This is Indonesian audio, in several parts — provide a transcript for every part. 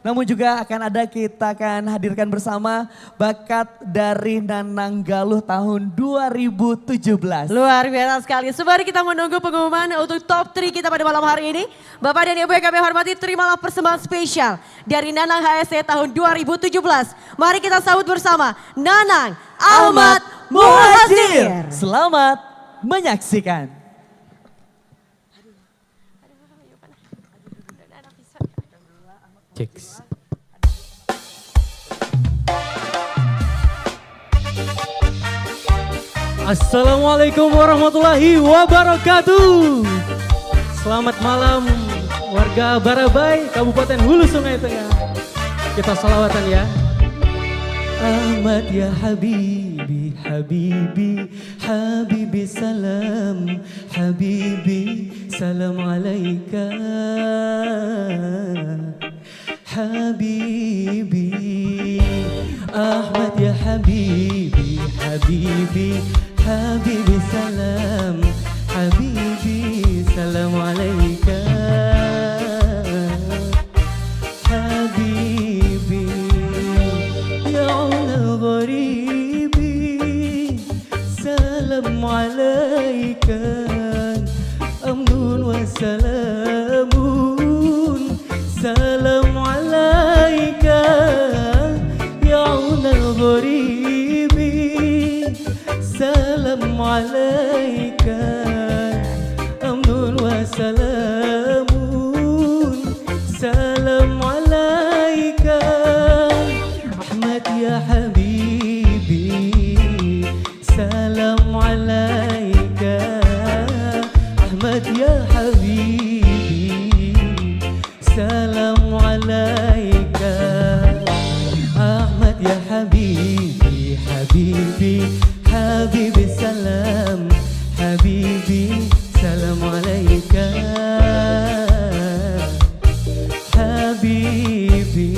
Namun juga kita akan hadirkan bersama bakat dari Nanang Galuh tahun 2017. Luar biasa sekali. Sembari kita menunggu pengumuman untuk top 3 kita pada malam hari ini. Bapak dan Ibu yang kami hormati, terimalah persembahan spesial dari Nanang HSC tahun 2017. Mari kita sambut bersama Nanang Ahmad Muhajir. Selamat menyaksikan. Cek. Assalamualaikum warahmatullahi wabarakatuh. Selamat malam warga Barabai, Kabupaten Hulu Sungai Tengah. Kita salawatan ya. Ahmad ya Habibi, Habibi, Habibi salam, Habibi salam alaika. Habibi, Ahmad ya Habibi, Habibi, Habibi salam, Habibi salam alaika. Habibi, ya gharibi, salam alaika. Amnun wa salamun, salam alaika. Ya gharibi, salam alaika. Amnun wa salamun, salam alaika. Ahmad ya Habibi, salam alaika. Ahmad ya Habibi, salam alaika. Ahmad ya Habibi, Habibi, Habibi salam, Habibi salam alaika. Habibi,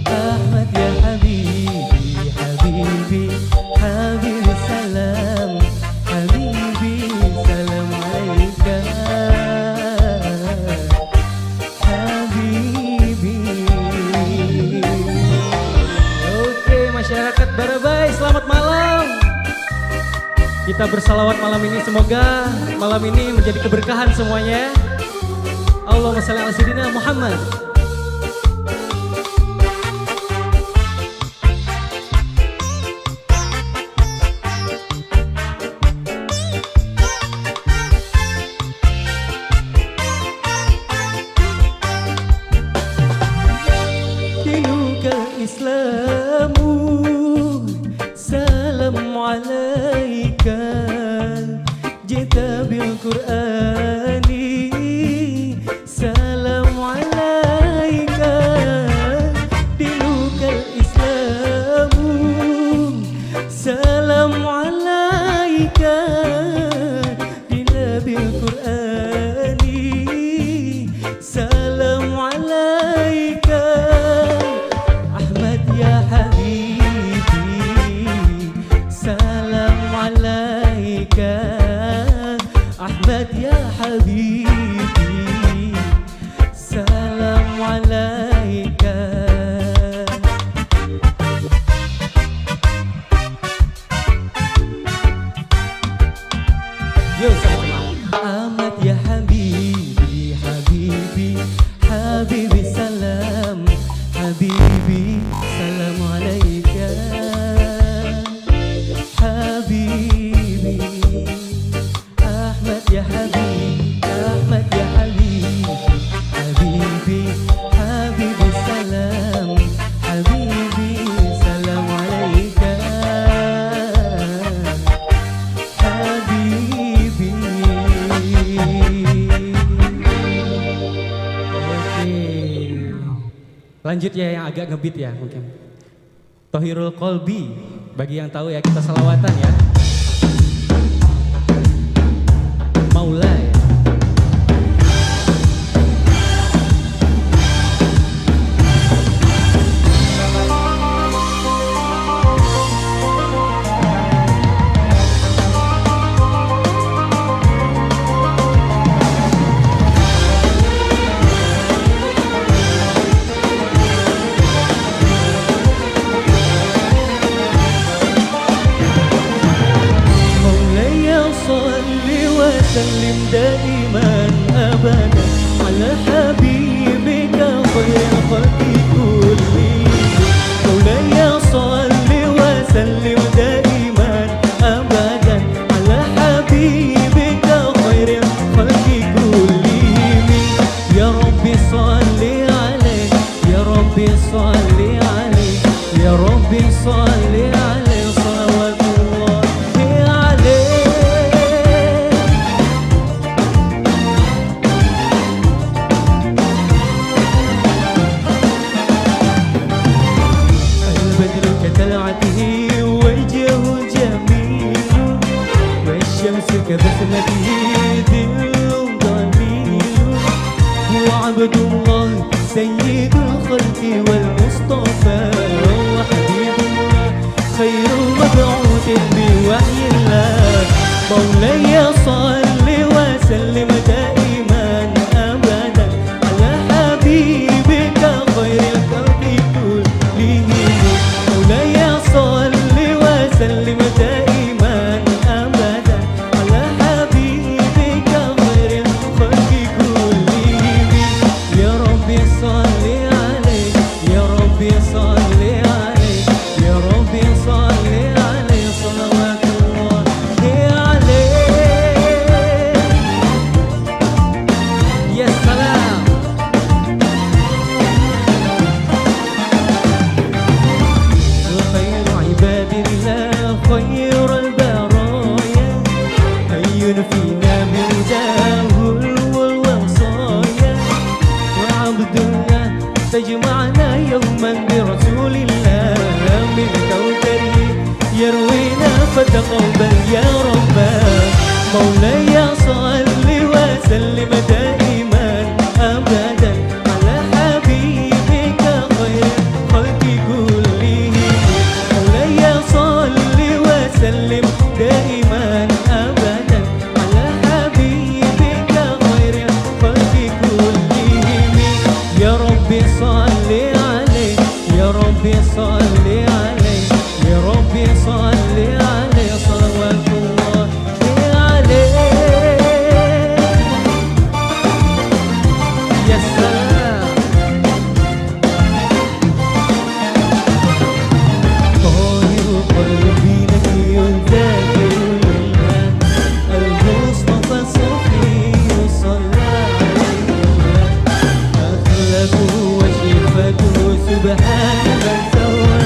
Ahmad ya Habibi, Habibi, Habibi salam, Habibi salam alaika. Habibi. Oke masyarakat Barabai, selamat malam. Kita bersalawat malam ini, semoga malam ini menjadi keberkahan semuanya. Allahumma shalli ala sayyidina Muhammad. Dinukal Islamu, salam alaika. Jita bil Qur'ani, salam alaika. Dinukal Islamu, salam alaika. Dina bil Qur'ani, salam alaika. Ahmad ya Habibi, salam alaika. Ahmad ya Habibi, salam alaika. Yo sama-sama. Ahmad ya Habibi, Habibi, Habibi salam, Habibi salam alaika. Habibi, Ahmad ya Habibi, Ahmad ya Habibi, Habibi, Habibi salam, Habibi salam alaika. Habibi. Oke. Lanjut ya yang agak ngebeat ya mungkin. Tohirul Kolbi, bagi yang tahu ya kita salawatan ya. Maulai. ربي صل عليه يا ربي صل عليه صلوات الله عليه. البدر كطلعته وجهه جميل والشمس كبسمته ذل ضليل هو عبد الله سيد الخلق والمصطفى وحبيب الله خير مبعوث بوحي الله. مولاي صل وسلم دائما ابدا على حبيبك خير الخلق كلهم. مولاي صل وسلم دائما ابدا على حبيبك خير الخلق كلهم. يا ربي صل عليه يا ربي صل عليه يا ربي صل عليه صلوات الله عليه. يا سلام. وخير عباد الله خير البرايا حي فينا من داه الوصايا وعبد الله تجمعنا يوما برسول الله من كوثره يروينا فتقبل يا ربا. مولاي صل وسلم دائما ابدا على حبيبك خير الخلق كلهم. مولاي صل وسلم دائما ابدا على حبيبك خير الخلق كلهم. يا ربي صل عليه يا ربي صل عليه يا ربي صل عليه صلوات الله عليه. يا سلام. طاهر قلبي نقي ذاكر لله المصطفى الصفي صلى عليه الله. أخلاقه وشفته سبحان من سوى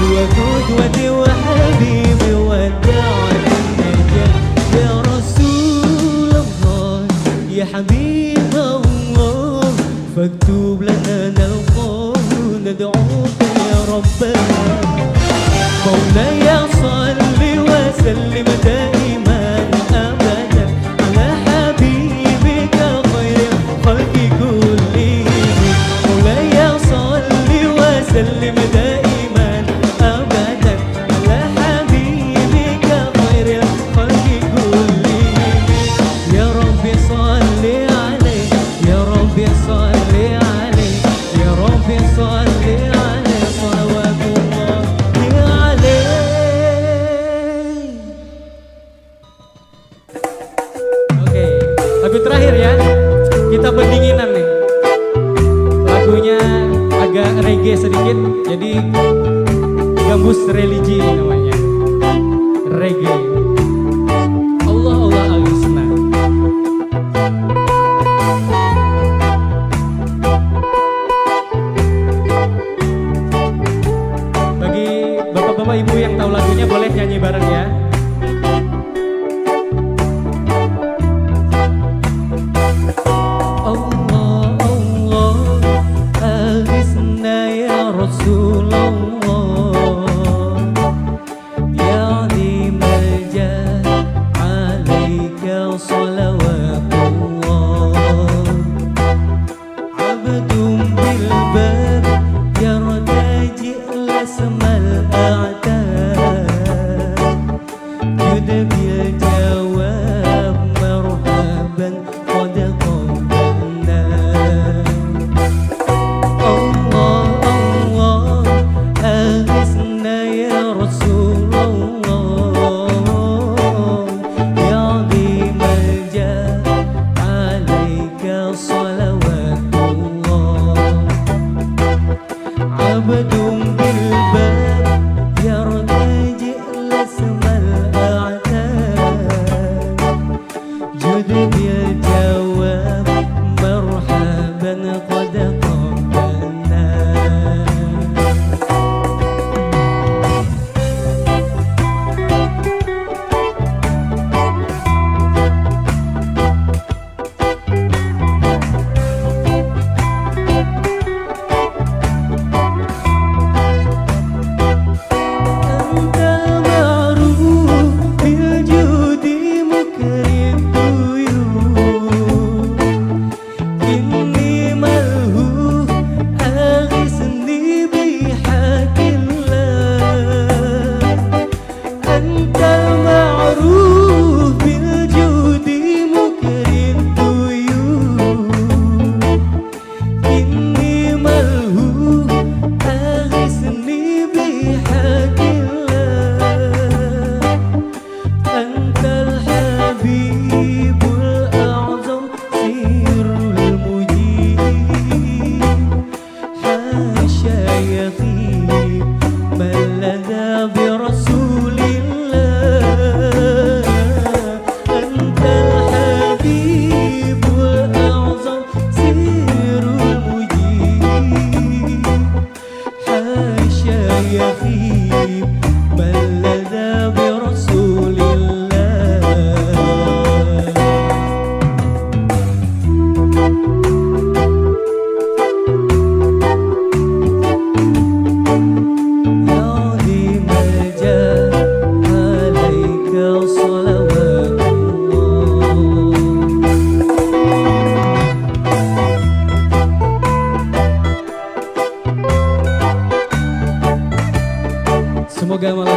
هو قدوتي وحبيبي وداعي النجاة. يا رسول الله يا حبيب الله فاكتب لنا نلقاه ندعوك يا ربنا. مولاي صل وسلم دائما ابدا على حبيبك خير الخلق كلهم. مولاي صل وسلم دائما ابدا على حبيبك خير الخلق كلهم. يا ربي صل عليه يا ربي صل عليه يا ربي صل عليه صلوات الله عليه. Oke, lagu terakhir ya. Kita pendinginan nih. Lagunya agak reggae sedikit, jadi gambus religi namanya. Reggae. Allah Allah al-Husna. Bagi bapak-bapak ibu yang tahu lagunya boleh nyanyi bareng ya. Allah Allah al-Husna ya Rasulullah ya limal jah alaika salawatullah. Abdum bil bab yartaji lasmal a'ta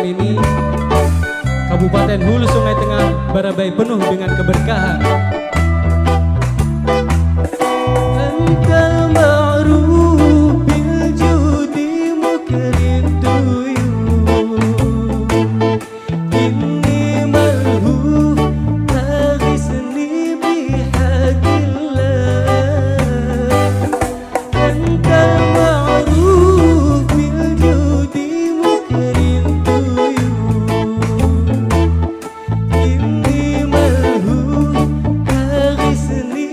ini Kabupaten Hulu Sungai Tengah Barabai penuh dengan keberkahan. Engkau ma'ruf bil judi mukrim tuyur, inni malhuf aghisni bihaqillah. Engkau ma'ruf bil judi mukrim tuyur, inni malhuf aghisni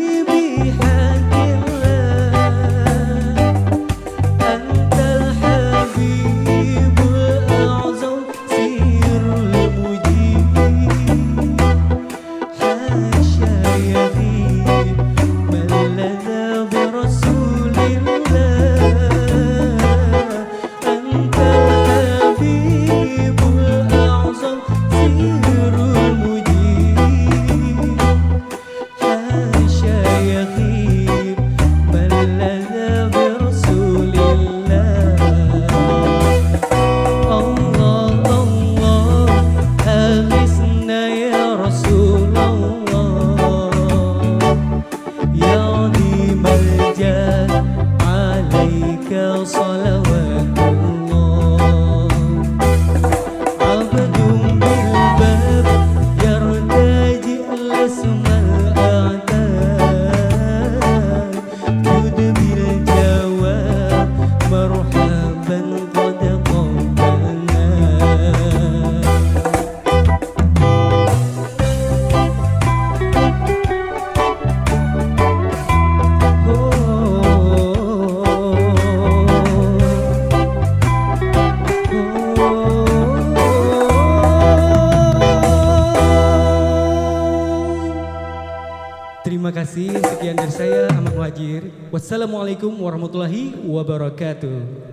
Terima kasih, sekian dari saya Ahmad Muhajir. Wassalamualaikum warahmatullahi wabarakatuh.